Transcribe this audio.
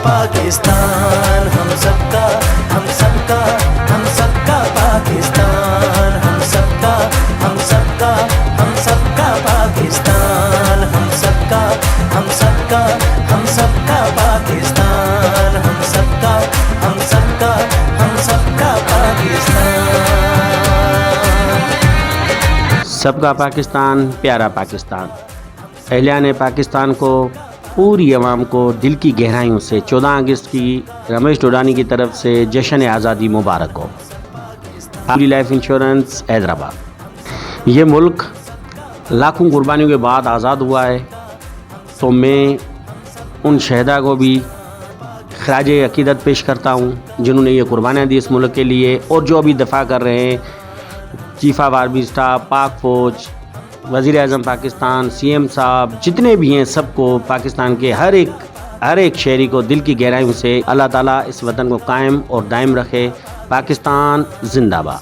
پاکستان ہم سب کا، ہم سب کا، ہم سب کا پاکستان، ہم سب کا، ہم سب کا، ہم سب کا پاکستان، ہم سب کا، ہم سب کا، ہم سب کا پاکستان، ہم سب کا، ہم سب کا، ہم سب کا پاکستان۔ سب کا پاکستان، پیارا پاکستان۔ اہلیان پاکستان کو، پوری عوام کو دل کی گہرائیوں سے 14 اگست کی رمیش ڈوڈانی کی طرف سے جشن آزادی مبارک ہو۔ Family life insurance Hyderabad. یہ ملک لاکھوں قربانیوں کے بعد آزاد ہوا ہے، تو میں ان شہداء کو بھی خراج عقیدت پیش کرتا ہوں جنہوں نے یہ قربانیاں دی اس ملک کے لیے، اور جو ابھی دفاع کر رہے ہیں، چیف آف آرمی اسٹاف، پاک فوج، وزیر اعظم پاکستان، سی ایم صاحب، جتنے بھی ہیں، سب کو، پاکستان کے ہر ایک شہری کو دل کی گہرائیوں سے اللہ تعالیٰ اس وطن کو قائم اور دائم رکھے۔ پاکستان زندہ باد۔